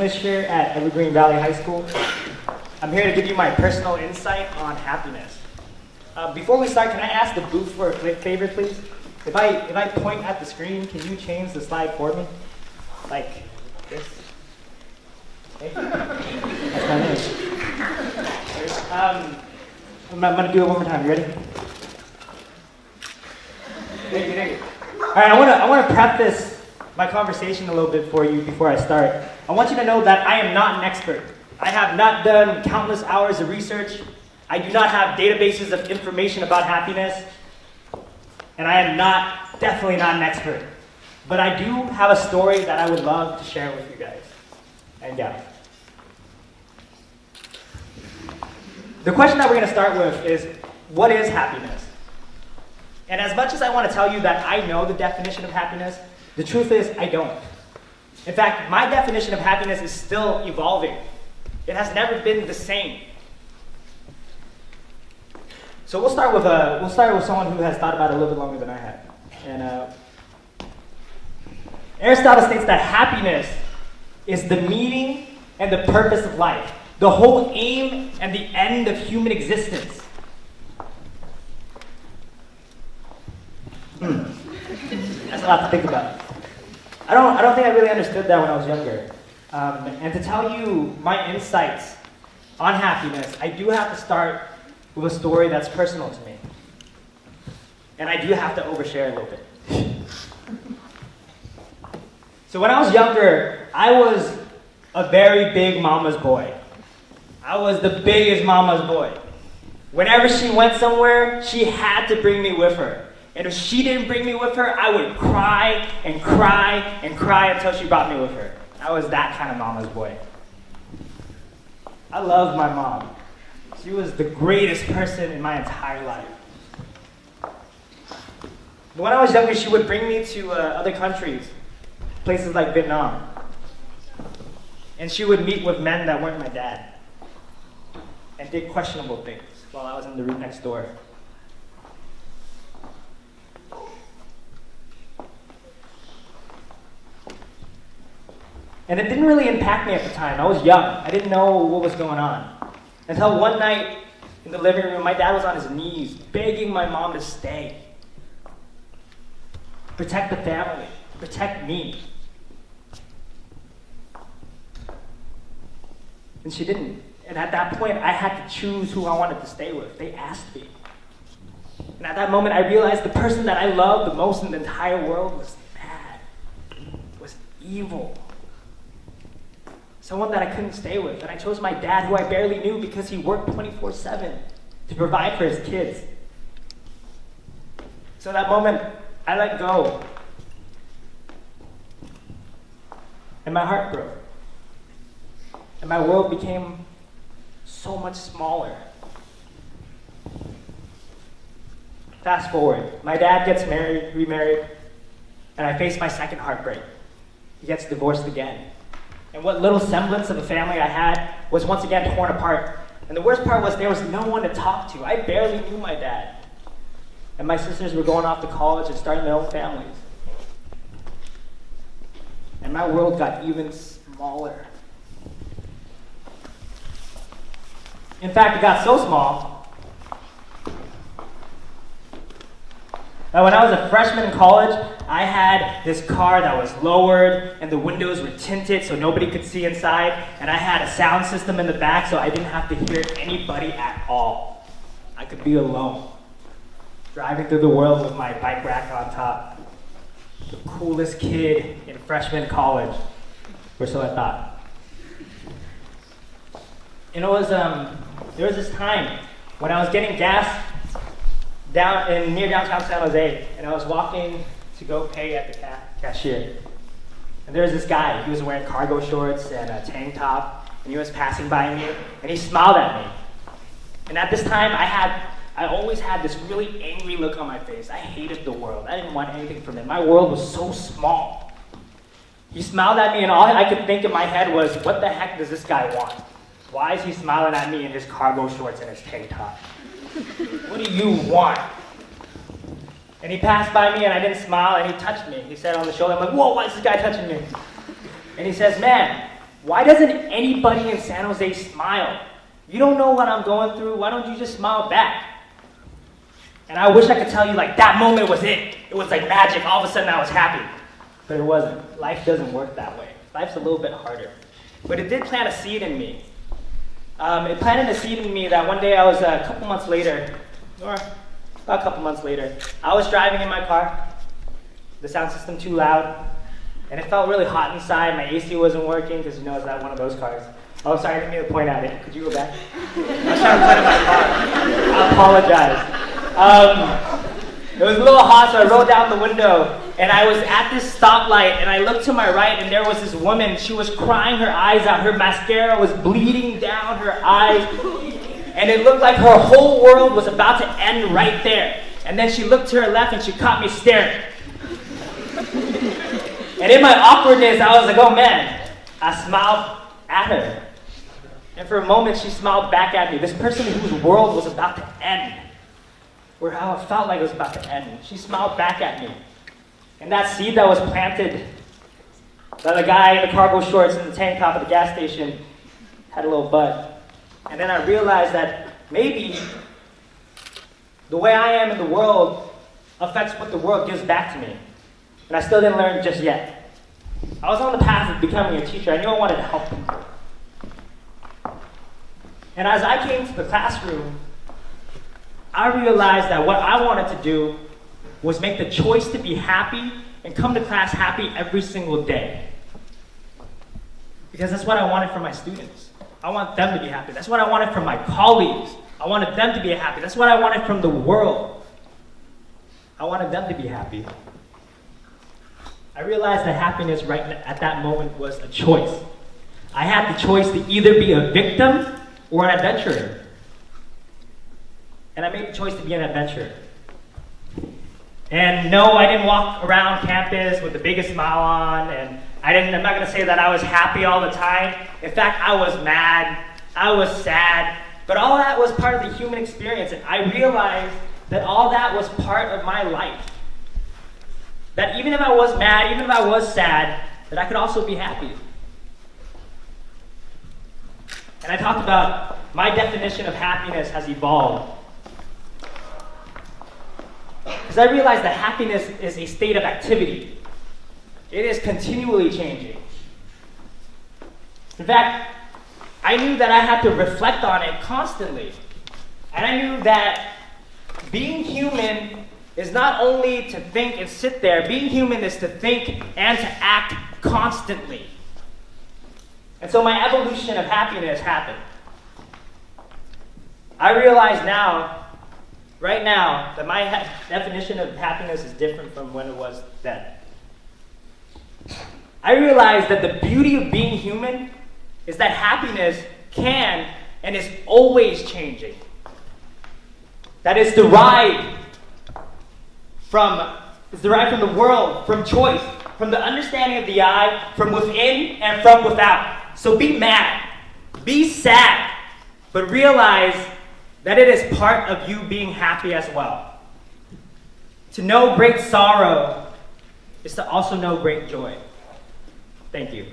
English here at Evergreen Valley High School. I'm here to give you my personal insight on happiness. Before we start, can I ask the booth for a favor, please? If I point at the screen, can you change the slide for me? Like this. Thank you. That's my name. I'm going to do it one more time. You ready? Thank you. All right, I want to preface my conversation a little bit for you before I start. I want you to know that I am not an expert. I have not done countless hours of research. I do not have databases of information about happiness. And I am definitely not an expert. But I do have a story that I would love to share with you guys and gals. The question that we're going to start with is, what is happiness? And as much as I want to tell you that I know the definition of happiness, the truth is I don't. In fact, my definition of happiness is still evolving. It has never been the same. So we'll start with someone who has thought about it a little bit longer than I have. And Aristotle states that happiness is the meaning and the purpose of life, the whole aim and the end of human existence. That's a lot to think about. I don't think I really understood that when I was younger. And to tell you my insights on happiness, I do have to start with a story that's personal to me. And I do have to overshare a little bit. So when I was younger, I was a very big mama's boy. I was the biggest mama's boy. Whenever she went somewhere, she had to bring me with her. And if she didn't bring me with her, I would cry and cry and cry until she brought me with her. I was that kind of mama's boy. I loved my mom. She was the greatest person in my entire life. But when I was younger, she would bring me to other countries, places like Vietnam. And she would meet with men that weren't my dad and did questionable things while I was in the room next door. And it didn't really impact me at the time. I was young. I didn't know what was going on. Until one night in the living room, my dad was on his knees begging my mom to stay. Protect the family. Protect me. And she didn't. And at that point, I had to choose who I wanted to stay with. They asked me. And at that moment, I realized the person that I loved the most in the entire world was bad, was evil. Someone that I couldn't stay with. And I chose my dad, who I barely knew because he worked 24/7 to provide for his kids. So that moment, I let go. And my heart broke. And my world became so much smaller. Fast forward. My dad gets remarried, and I face my second heartbreak. He gets divorced again. And what little semblance of a family I had was once again torn apart. And the worst part was there was no one to talk to. I barely knew my dad. And my sisters were going off to college and starting their own families. And my world got even smaller. In fact, it got so small that when I was a freshman in college, I had this car that was lowered and the windows were tinted so nobody could see inside, and I had a sound system in the back so I didn't have to hear anybody at all. I could be alone, driving through the world with my bike rack on top. The coolest kid in freshman college, or so I thought. And there was this time when I was getting gas near downtown San Jose, and I was walking to go pay at the cashier. And there was this guy. He was wearing cargo shorts and a tank top, and he was passing by me, and he smiled at me. And at this time, I always had this really angry look on my face. I hated the world. I didn't want anything from it. My world was so small. He smiled at me, and all I could think in my head was, what the heck does this guy want? Why is he smiling at me in his cargo shorts and his tank top? What do you want? And he passed by me and I didn't smile, and he touched me. He said on the shoulder, I'm like, whoa, why is this guy touching me? And he says, man, why doesn't anybody in San Jose smile? You don't know what I'm going through. Why don't you just smile back? And I wish I could tell you, like, that moment was it. It was like magic. All of a sudden I was happy. But it wasn't. Life doesn't work that way. Life's a little bit harder. But it did plant a seed in me. It planted a seed in me that one day I was about a couple months later, I was driving in my car, the sound system too loud, and it felt really hot inside. My AC wasn't working because, you know, it's not one of those cars. Oh, sorry, I didn't mean to point at it. Could you go back? I was trying to point at my car. I apologize. It was a little hot, so I rolled down the window, and I was at this stoplight, and I looked to my right, and there was this woman. She was crying her eyes out. Her mascara was bleeding down her eyes, and it looked like her whole world was about to end right there. And then she looked to her left, and she caught me staring. And in my awkwardness, I was like, oh man, I smiled at her. And for a moment, she smiled back at me. This person whose world was about to end, or how it felt like it was about to end. She smiled back at me. And that seed that was planted by the guy in the cargo shorts and the tank top at the gas station had a little bud. And then I realized that maybe the way I am in the world affects what the world gives back to me. And I still didn't learn just yet. I was on the path of becoming a teacher. I knew I wanted to help people. And as I came to the classroom, I realized that what I wanted to do was make the choice to be happy and come to class happy every single day. Because that's what I wanted from my students. I want them to be happy. That's what I wanted from my colleagues. I wanted them to be happy. That's what I wanted from the world. I wanted them to be happy. I realized that happiness right at that moment was a choice. I had the choice to either be a victim or an adventurer. And I made the choice to be an adventurer. And no, I didn't walk around campus with the biggest smile on, and I'm not going to say that I was happy all the time. In fact, I was mad, I was sad, but all that was part of the human experience, and I realized that all that was part of my life. That even if I was mad, even if I was sad, that I could also be happy. And I talked about my definition of happiness has evolved. Because I realized that happiness is a state of activity. It is continually changing. In fact, I knew that I had to reflect on it constantly. And I knew that being human is not only to think and sit there. Being human is to think and to act constantly. And so my evolution of happiness happened. I realize now, right now, that my definition of happiness is different from when it was then. I realize that the beauty of being human is that happiness can and is always changing. That is derived from the world, from choice, from the understanding of the I, from within and from without. So be mad, be sad, but realize that it is part of you being happy as well. To know great sorrow is to also know great joy. Thank you.